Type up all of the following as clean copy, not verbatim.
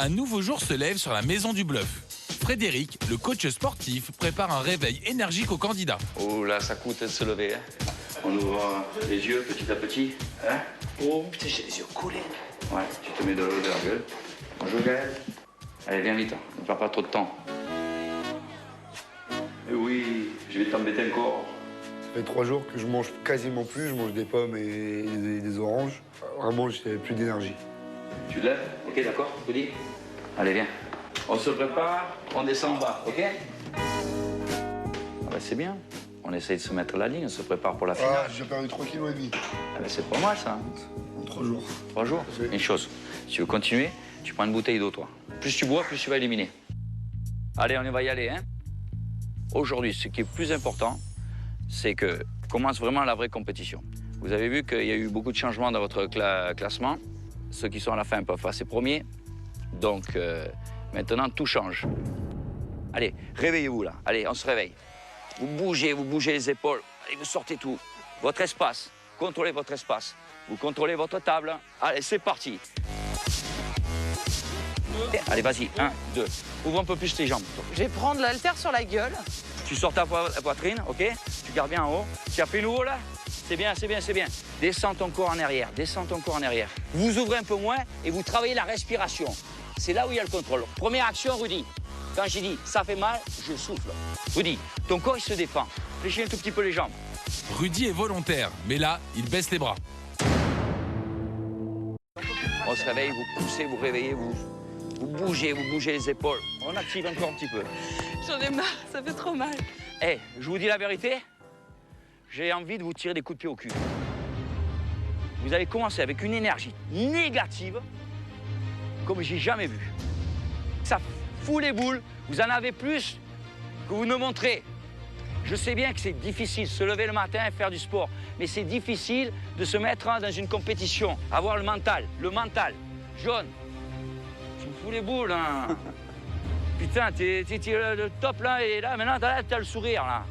Un nouveau jour se lève sur la Maison du Bluff. Frédéric, le coach sportif, prépare un réveil énergique aux candidats. Oh là, ça coûte de se lever. Hein. On ouvre les yeux petit à petit. Hein. Oh putain, j'ai les yeux collés. Ouais, tu te mets de l'eau de la gueule. Bonjour Gaël. Allez, viens vite, ne perds pas trop de temps. Et oui, je vais t'embêter encore. Ça fait 3 jours que je mange quasiment plus, je mange des pommes et des oranges. Vraiment, j'ai plus d'énergie. Tu te lèves? Ok, d'accord, Rudy? Allez, viens. On se prépare, on descend en bas, ok? Ah bah c'est bien. On essaye de se mettre à la ligne, on se prépare pour la finale. Ah, j'ai perdu 3,5 kg. Ah bah c'est pas mal ça. En 3 jours. 3 jours? Une chose, si tu veux continuer, tu prends une bouteille d'eau, toi. Plus tu bois, plus tu vas éliminer. Allez, on va y aller, hein? Aujourd'hui, ce qui est plus important, c'est que commence vraiment la vraie compétition. Vous avez vu qu'il y a eu beaucoup de changements dans votre classement. Ceux qui sont à la fin peuvent passer premiers. Donc, maintenant, tout change. Allez, réveillez-vous, là. Allez, on se réveille. Vous bougez les épaules. Allez, vous sortez tout. Votre espace. Contrôlez votre espace. Vous contrôlez votre table. Allez, c'est parti. Allez, vas-y. 1, 2. Ouvre un peu plus tes jambes. Je vais prendre l'haltère sur la gueule. Tu sors ta poitrine, ok? Tu gardes bien en haut. Tu as fait le haut, là? C'est bien, c'est bien, c'est bien. Descends ton corps en arrière, descends ton corps en arrière. Vous ouvrez un peu moins et vous travaillez la respiration. C'est là où il y a le contrôle. Première action, Rudy. Quand j'ai dit ça fait mal, je souffle. Rudy, ton corps, il se défend. Fléchis un tout petit peu les jambes. Rudy est volontaire, mais là, il baisse les bras. On se réveille, vous poussez, vous réveillez, vous bougez les épaules. On active encore un petit peu. J'en ai marre, ça fait trop mal. Eh, je vous dis la vérité, j'ai envie de vous tirer des coups de pied au cul. Vous allez commencer avec une énergie négative comme j'ai jamais vu. Ça fout les boules, vous en avez plus que vous ne montrez. Je sais bien que c'est difficile de se lever le matin et faire du sport, mais c'est difficile de se mettre dans une compétition, avoir le mental. Jaune, tu me fous les boules, hein. Putain, t'es le top là, et là, maintenant, t'as le sourire, là.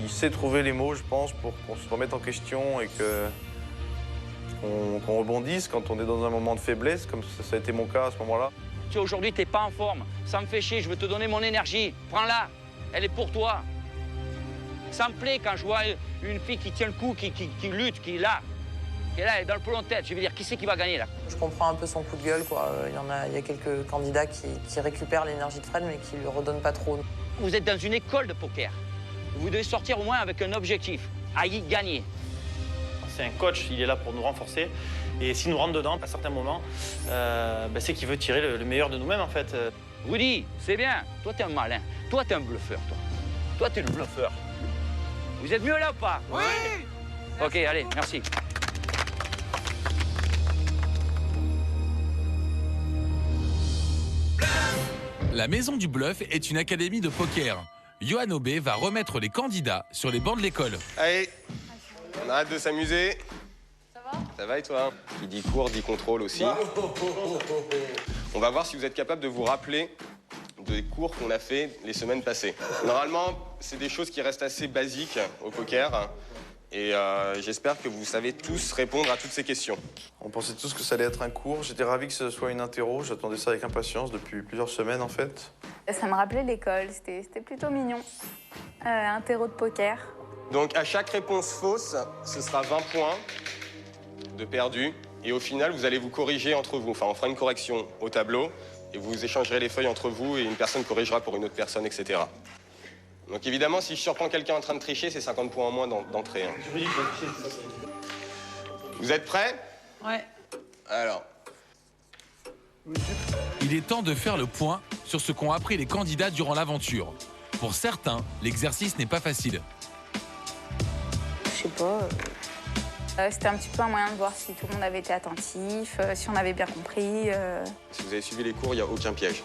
Il sait trouver les mots, je pense, pour qu'on se remette en question et qu'on rebondisse quand on est dans un moment de faiblesse, comme ça a été mon cas à ce moment-là. Tu sais, aujourd'hui, t'es pas en forme. Ça me fait chier, je veux te donner mon énergie. Prends-la, elle est pour toi. Ça me plaît quand je vois une fille qui tient le coup, qui lutte, qui est là. Et là, elle est dans le peloton de tête. Je veux dire, qui c'est qui va gagner, là? Je comprends un peu son coup de gueule, quoi. Il y a quelques candidats qui récupèrent l'énergie de Fred, mais qui lui redonnent pas trop. Vous êtes dans une école de poker. Vous devez sortir au moins avec un objectif, à y gagner. C'est un coach, il est là pour nous renforcer. Et s'il nous rentre dedans, à certains moments, c'est qu'il veut tirer le meilleur de nous-mêmes, en fait. Rudy, c'est bien. Toi, t'es un malin. Toi, t'es un bluffeur, toi. Toi, t'es le bluffeur. Vous êtes mieux là ou pas? Oui. OK, allez, merci. La Maison du Bluff est une académie de poker. Johan Aubé va remettre les candidats sur les bancs de l'école. Allez, on arrête de s'amuser. Ça va? Ça va et toi? Qui dit cours dit contrôle aussi. On va voir si vous êtes capable de vous rappeler des cours qu'on a fait les semaines passées. Normalement, c'est des choses qui restent assez basiques au poker. Et j'espère que vous savez tous répondre à toutes ces questions. On pensait tous que ça allait être un cours. J'étais ravi que ce soit une interro. J'attendais ça avec impatience depuis plusieurs semaines, en fait. Ça me rappelait l'école, c'était plutôt mignon. Un terreau de poker. Donc, à chaque réponse fausse, ce sera 20 points de perdu. Et au final, vous allez vous corriger entre vous. Enfin, on fera une correction au tableau et vous échangerez les feuilles entre vous et une personne corrigera pour une autre personne, etc. Donc évidemment, si je surprends quelqu'un en train de tricher, c'est 50 points en moins d'entrée. Hein. Vous êtes prêts? Ouais. Alors. Il est temps de faire le point sur ce qu'ont appris les candidats durant l'aventure. Pour certains, l'exercice n'est pas facile. Je sais pas. C'était un petit peu un moyen de voir si tout le monde avait été attentif, si on avait bien compris. Si vous avez suivi les cours, il n'y a aucun piège.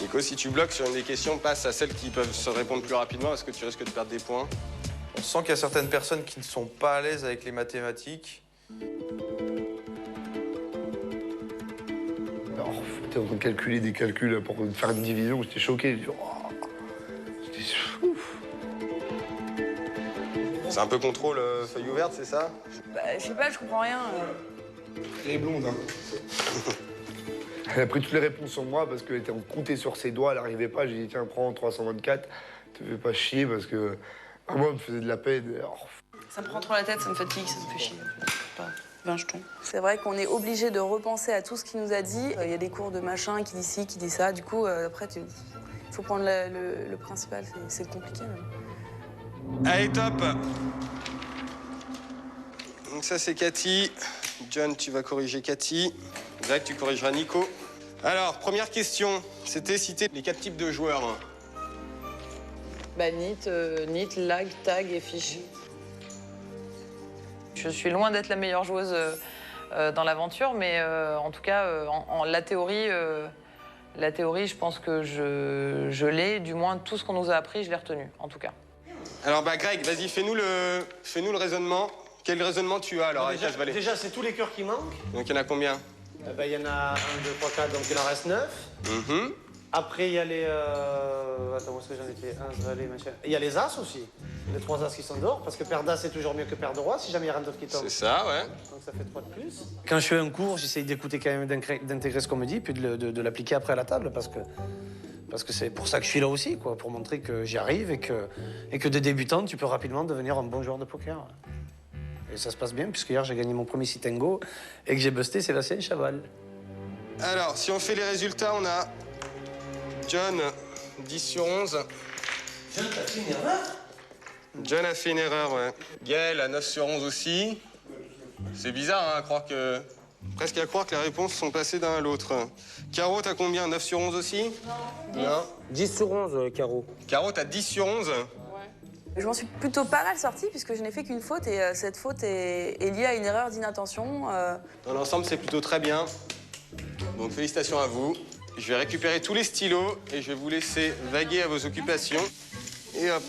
Nico, si tu bloques sur une des questions, passe à celles qui peuvent se répondre plus rapidement parce que tu risques de perdre des points. On sent qu'il y a certaines personnes qui ne sont pas à l'aise avec les mathématiques. Alors, j'étais en train de calculer des calculs pour faire une division, j'étais choqué. C'était ouf. C'est un peu contrôle feuille ouverte, c'est ça? Je sais pas, je comprends rien. très blonde. Hein. Elle a pris toutes les réponses sur moi parce qu'elle était en compté sur ses doigts, elle n'arrivait pas. J'ai dit, tiens, prends 324, te fais pas chier parce que moi, elle me faisait de la peine. Alors... Ça me prend trop la tête, ça me fatigue, ça me fait chier. 20 jetons. C'est vrai qu'on est obligé de repenser à tout ce qu'il nous a dit. Il y a des cours de machin qui dit ci, qui dit ça. Du coup, après, il faut prendre le principal. C'est compliqué. Mais... Allez, top. Donc ça, c'est Cathy. John, tu vas corriger Cathy. Greg, tu corrigeras Nico. Alors, première question. C'était citer les 4 types de joueurs. Bah, NIT, lag, tag et fiche. Je suis loin d'être la meilleure joueuse dans l'aventure, mais en tout cas, la théorie, je pense que je l'ai. Du moins, tout ce qu'on nous a appris, je l'ai retenu, en tout cas. Alors, bah, Greg, vas-y, fais-nous le raisonnement. Quel raisonnement tu as, alors, avec Casse-Balai? Déjà, c'est tous les cœurs qui manquent. Donc, il y en a combien? Il y en a 1, 2, 3, 4, donc il en reste 9. Après, il y a les... Attends, où est-ce que j'en étais? 1, valet, machin. Il y a les As aussi. Les 3 As qui sont dehors, parce que paire d'As, c'est toujours mieux que paire de Roi, si jamais il y a rien d'autre qui tombe. C'est ça, ouais. Donc ça fait 3 de plus. Quand je fais un cours, j'essaye d'écouter quand même, d'intégrer ce qu'on me dit, puis de l'appliquer après à la table, parce que c'est pour ça que je suis là aussi, quoi, pour montrer que j'y arrive et que de débutant, tu peux rapidement devenir un bon joueur de poker. Et ça se passe bien, puisque hier, j'ai gagné mon premier sit and go et que j'ai busté Sébastien Chaval. Alors, si on fait les résultats, on a John, 10 sur 11. John, t'as fait une erreur? John a fait une erreur, ouais. Gaël a 9 sur 11 aussi. C'est bizarre, hein, à croire que... Presque à croire que les réponses sont passées d'un à l'autre. Caro, t'as combien? 9 sur 11 aussi? Non. 10. Non. 10 sur 11, Caro. Caro, t'as 10 sur 11? Je m'en suis plutôt pas mal sortie puisque je n'ai fait qu'une faute et cette faute est liée à une erreur d'inattention. Dans l'ensemble, c'est plutôt très bien. Donc, félicitations à vous. Je vais récupérer tous les stylos et je vais vous laisser vaguer à vos occupations. Et hop.